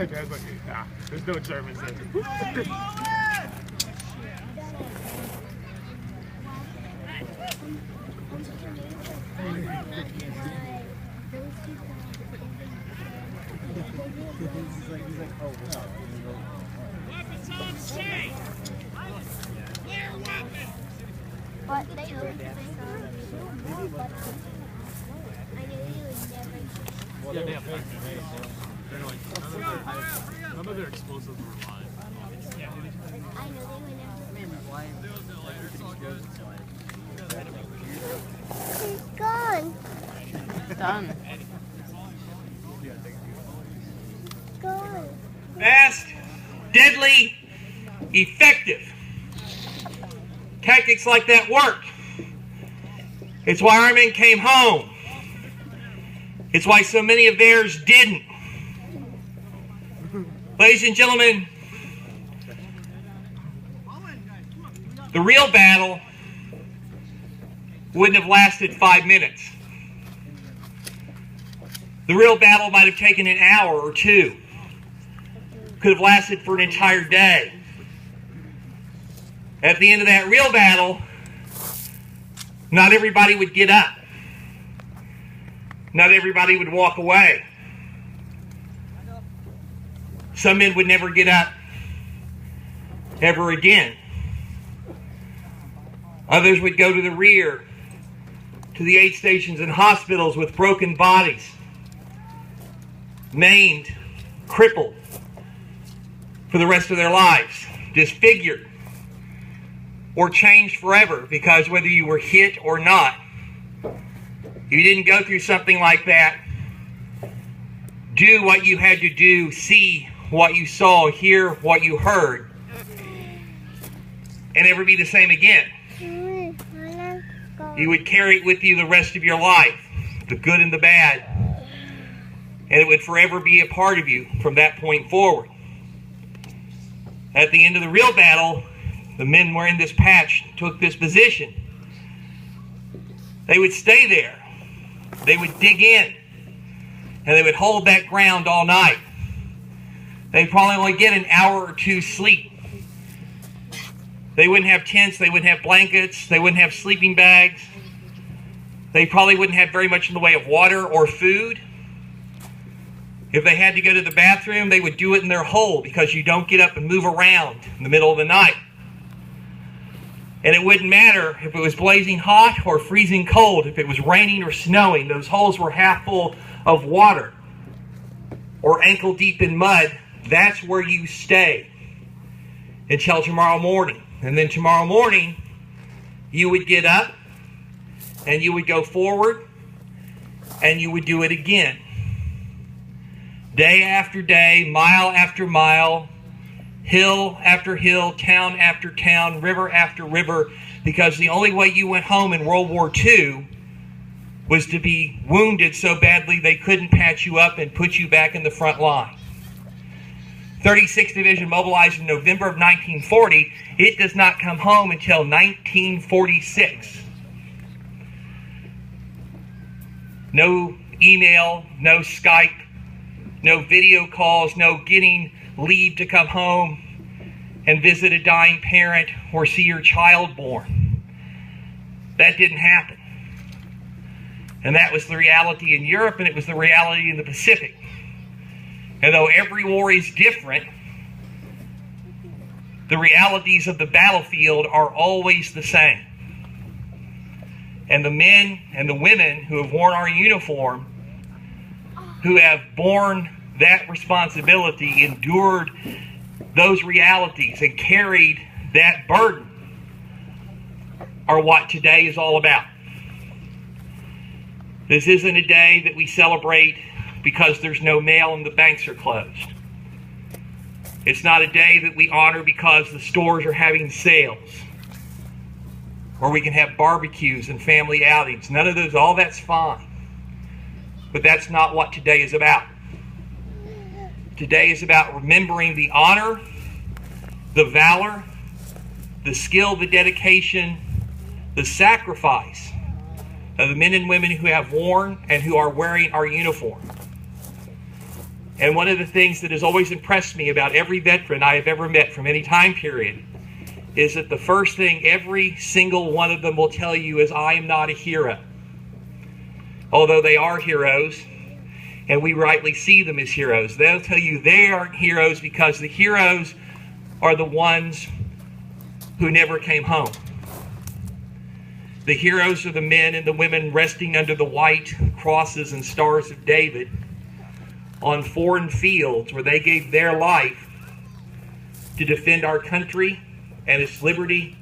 Dad's like, nah, there's no Germans in. Weapons on safe! Clear weapons! But they don't think so. But I knew you would never. Well, they have they're like, none of their explosives were live. I know they would never. It's all good. He's gone. Done. Gone. Fast, deadly, effective. Tactics like that work. It's why our men came home. It's why so many of theirs didn't. Ladies and gentlemen, the real battle wouldn't have lasted 5 minutes. The real battle might have taken an hour or two. Could have lasted for an entire day. At the end of that real battle, not everybody would get up. Not everybody would walk away. Some men would never get up ever again. Others would go to the rear, to the aid stations and hospitals with broken bodies, maimed, crippled for the rest of their lives, disfigured, or changed forever, because whether you were hit or not, if you didn't go through something like that, do what you had to do, see what you saw, hear what you heard, and never be the same again. You would carry it with you the rest of your life, the good and the bad, and it would forever be a part of you from that point forward. At the end of the real battle, the men wearing this patch took this position. They would stay there. They would dig in, and they would hold that ground all night. They'd probably only get an hour or two sleep. They wouldn't have tents, they wouldn't have blankets, they wouldn't have sleeping bags. They probably wouldn't have very much in the way of water or food. If they had to go to the bathroom, they would do it in their hole, because you don't get up and move around in the middle of the night. And it wouldn't matter if it was blazing hot or freezing cold, if it was raining or snowing. Those holes were half full of water or ankle deep in mud. That's where you stay until tomorrow morning. And then tomorrow morning, you would get up and you would go forward and you would do it again. Day after day, mile after mile, hill after hill, town after town, river after river, because the only way you went home in World War II was to be wounded so badly they couldn't patch you up and put you back in the front line. 36th Division mobilized in November of 1940. It does not come home until 1946. No email, no Skype, no video calls, no getting leave to come home and visit a dying parent or see your child born. That didn't happen. And that was the reality in Europe, and it was the reality in the Pacific. And though every war is different, the realities of the battlefield are always the same. And the men and the women who have worn our uniform, who have borne that responsibility, endured those realities, and carried that burden, are what today is all about. This isn't a day that we celebrate because there's no mail and the banks are closed. It's not a day that we honor because the stores are having sales, or we can have barbecues and family outings. None of those, all that's fine. But that's not what today is about. Today is about remembering the honor, the valor, the skill, the dedication, the sacrifice of the men and women who have worn and who are wearing our uniform. And one of the things that has always impressed me about every veteran I have ever met from any time period is that the first thing every single one of them will tell you is, I am not a hero. Although they are heroes, and we rightly see them as heroes, they'll tell you they aren't heroes because the heroes are the ones who never came home. The heroes are the men and the women resting under the white crosses and stars of David on foreign fields where they gave their life to defend our country and its liberty,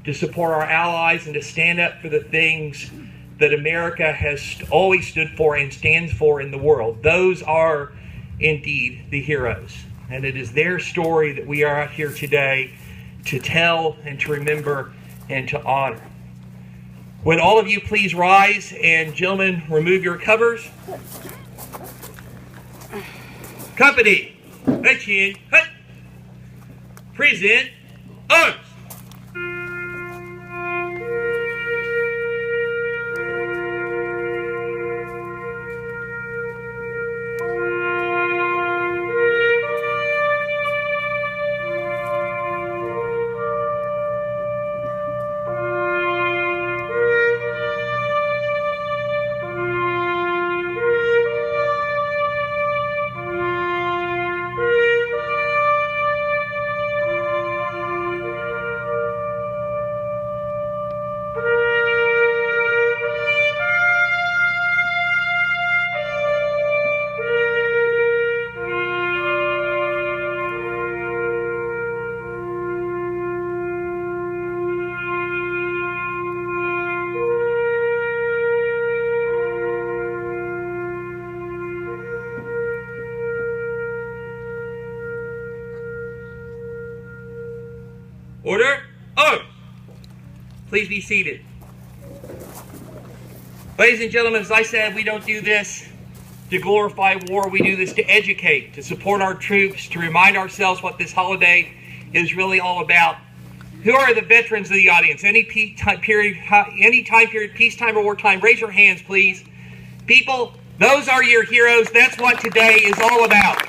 to support our allies, and to stand up for the things that America has always stood for and stands for in the world. Those are indeed the heroes. And it is their story that we are out here today to tell and to remember and to honor. Would all of you please rise, and gentlemen, remove your covers. Company, attention, hut. Present arms. Order, arms. Please be seated. Ladies and gentlemen, as I said, we don't do this to glorify war. We do this to educate, to support our troops, to remind ourselves what this holiday is really all about. Who are the veterans of the audience? Any time period, peacetime or wartime? Raise your hands, please. People, those are your heroes. That's what today is all about.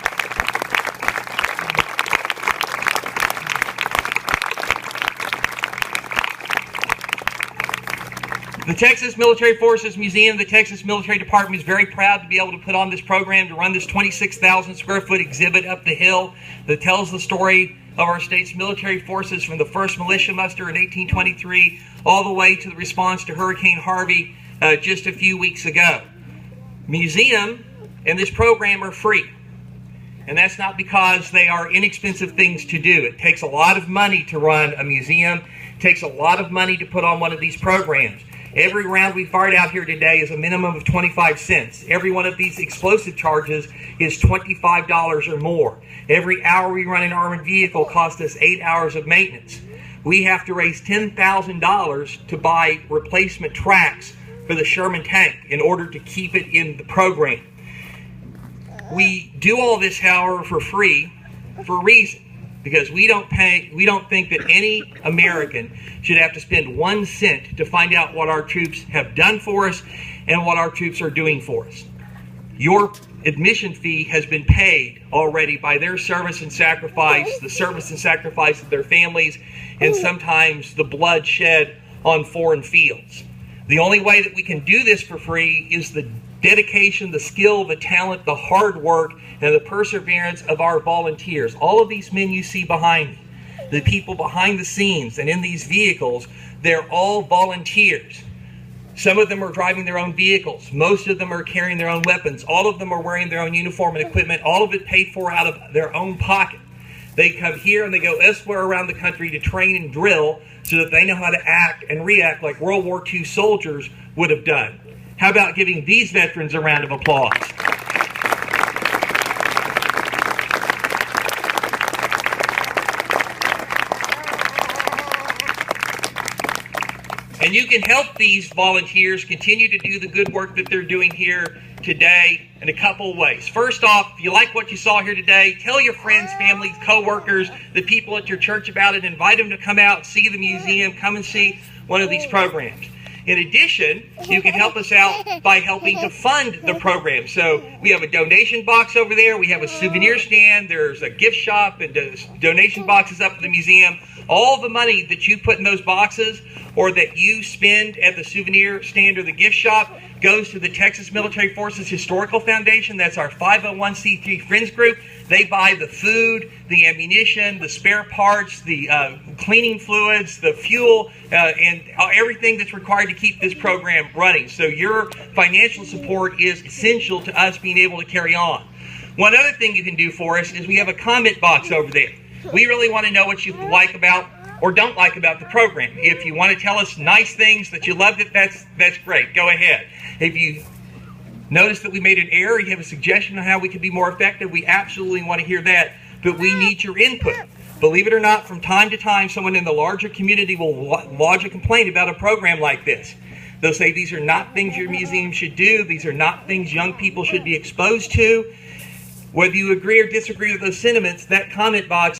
The Texas Military Forces Museum, the Texas Military Department is very proud to be able to put on this program, to run this 26,000 square foot exhibit up the hill that tells the story of our state's military forces from the first militia muster in 1823 all the way to the response to Hurricane Harvey just a few weeks ago. Museum and this program are free. And that's not because they are inexpensive things to do. It takes a lot of money to run a museum. It takes a lot of money to put on one of these programs. Every round we fired out here today is a minimum of 25 cents. Every one of these explosive charges is $25 or more. Every hour we run an armored vehicle costs us 8 hours of maintenance. We have to raise $10,000 to buy replacement tracks for the Sherman tank in order to keep it in the program. We do all this, however, for free for a reason. Because we don't think that any American should have to spend 1 cent to find out what our troops have done for us and what our troops are doing for us. Your admission fee has been paid already by their service and sacrifice, the service and sacrifice of their families, and sometimes the blood shed on foreign fields. The only way that we can do this for free is the dedication, the skill, the talent, the hard work, and the perseverance of our volunteers. All of these men you see behind me, the people behind the scenes and in these vehicles, they're all volunteers. Some of them are driving their own vehicles. Most of them are carrying their own weapons. All of them are wearing their own uniform and equipment. All of it paid for out of their own pocket. They come here and they go elsewhere around the country to train and drill so that they know how to act and react like World War II soldiers would have done. How about giving these veterans a round of applause? And you can help these volunteers continue to do the good work that they're doing here today in a couple of ways. First off, if you like what you saw here today, tell your friends, families, co-workers, the people at your church about it. Invite them to come out, see the museum, come and see one of these programs. In addition, you can help us out by helping to fund the program. So we have a donation box over there. We have a souvenir stand. There's a gift shop and donation boxes up at the museum. All the money that you put in those boxes or that you spend at the souvenir stand or the gift shop goes to the Texas Military Forces Historical Foundation. That's our 501c3 Friends group. They buy the food, the ammunition, the spare parts, the cleaning fluids, the fuel, and everything that's required to keep this program running. So your financial support is essential to us being able to carry on. One other thing you can do for us is we have a comment box over there. We really want to know what you like about or don't like about the program. If you want to tell us nice things that you loved it, that's great. Go ahead. If you notice that we made an error, you have a suggestion on how we can be more effective, we absolutely want to hear that, but we need your input. Believe it or not, from time to time, someone in the larger community will lodge a complaint about a program like this. They'll say these are not things your museum should do, these are not things young people should be exposed to. Whether you agree or disagree with those sentiments, that comment box